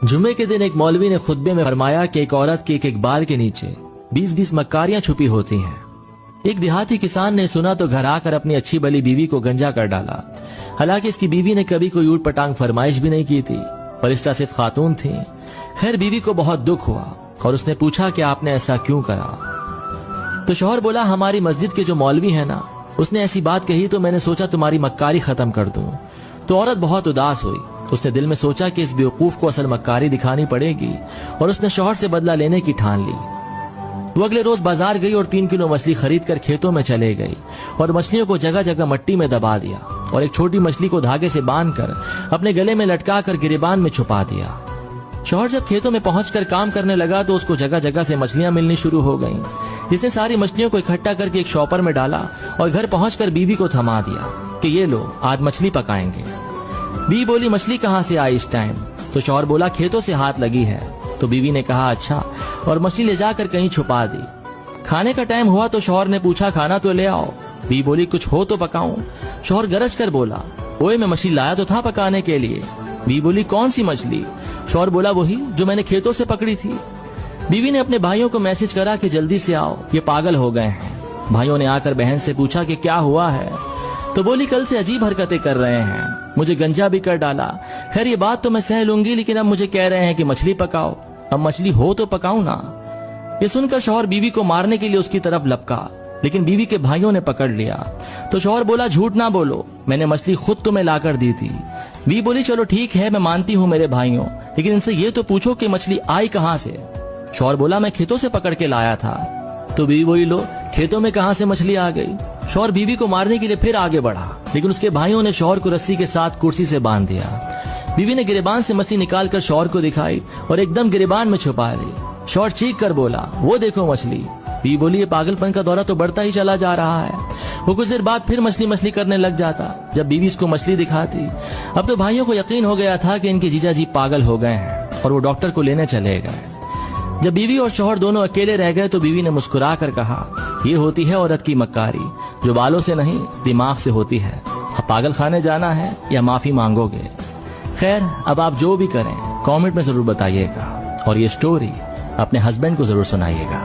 जुम्मे के दिन एक मौलवी ने खुतबे में फरमाया कि एक औरत के एक बाल के नीचे 20-20 मक्कारियां छुपी होती हैं। एक देहाती किसान ने सुना तो घर आकर अपनी अच्छी भली बीवी को गंजा कर डाला। हालांकि इसकी बीवी ने कभी कोई ऊट पटांग फरमाइश भी नहीं की थी। फरिश्ता सिर्फ खातून थी। खैर बीवी को बहुत दुख हुआ और उसने पूछा कि आपने ऐसा क्यों करा। तो शौहर बोला, हमारी मस्जिद के जो मौलवी है ना, उसने ऐसी बात कही तो मैंने सोचा तुम्हारी मक्कारी खत्म कर दूं। तो औरत बहुत उदास हुई। उसने दिल में सोचा कि इस बेवकूफ को असल मक्कारी दिखानी पड़ेगी और उसने शौहर से बदला लेने की ठान ली। वो अगले रोज बाजार गई और 3 किलो मछली खरीद कर खेतों में चले गई और मछलियों को जगह जगह मट्टी में दबा दिया और एक छोटी मछली को धागे से बांधकर अपने गले में लटका कर गिरेबान में छुपा दिया। शौहर जब खेतों में पहुंचकर काम करने लगा तो उसको जगह जगह से मछलियां मिलनी शुरू हो गईं। इसने सारी मछलियों को इकट्ठा करके एक शॉपर में डाला और घर पहुंचकर बीवी को थमा दिया कि ये लो, आज मछली पकाएंगे। बीवी बोली, मछली कहाँ से आई इस टाइम? तो शौहर बोला, खेतों से हाथ लगी है। तो बीवी ने कहा, अच्छा, और मछली ले जाकर कहीं छुपा दी। खाने का टाइम हुआ तो शौहर ने पूछा, खाना तो ले आओ। बीवी बोली, कुछ हो तो पकाऊं। शौहर गरज कर बोला, ओए मैं मछली लाया तो था पकाने के लिए। बीवी बोली, कौन सी मछली? शौहर बोला, वही जो मैंने खेतों से पकड़ी थी। बीवी ने अपने भाइयों को मैसेज करा कि जल्दी से आओ, ये पागल हो गए हैं। भाइयों ने आकर बहन से पूछा कि क्या हुआ है। तो बोली, कल से अजीब हरकतें कर रहे हैं, मुझे गंजा भी कर डाला। खैर ये बात तो मैं सह लूंगी, लेकिन अब मुझे कह रहे हैं कि मछली पकाओ। अब मछली हो तो पकाऊं ना। ये सुनकर शौहर बीवी को मारने के लिए उसकी तरफ लपका, लेकिन बीवी के भाइयों ने पकड़ लिया। तो शौहर बोला, झूठ ना बोलो, मैंने मछली खुद तुम्हें लाकर दी थी। बीवी बोली, चलो ठीक है, मैं मानती हूँ मेरे भाइयों, लेकिन इनसे ये तो पूछो कि मछली आई कहाँ से। शौहर बोला, मैं खेतों से पकड़ के लाया था। तो बीवी बोली, लो, खेतों में कहाँ से मछली आ गई? शौहर बीवी को मारने के लिए फिर आगे बढ़ा, लेकिन उसके भाइयों ने शौहर को रस्सी के साथ कुर्सी से बांध दिया। बीवी ने गिरेबान से मछली निकालकर शौहर को दिखाई और एकदम गिरेबान में छुपा ली। शौहर चीख कर बोला, वो देखो मछली। बीवी बोली, ये पागलपन का दौरा तो बढ़ता ही चला जा रहा है। वो कुछ देर बाद फिर मछली मछली करने लग जाता जब बीवी इसको मछली दिखाती। अब तो भाइयों को यकीन हो गया था कि इनके जीजाजी पागल हो गए हैं और वो डॉक्टर को लेने चले गए। जब बीवी और शौहर दोनों अकेले रह गए तो बीवी ने मुस्कुरा कर कहा, ये होती है औरत की मक्कारी, जो बालों से नहीं दिमाग से होती है। अब पागल खाने जाना है या माफी मांगोगे? खैर, अब आप जो भी करें कमेंट में जरूर बताइएगा और ये स्टोरी अपने हस्बैंड को जरूर सुनाइएगा।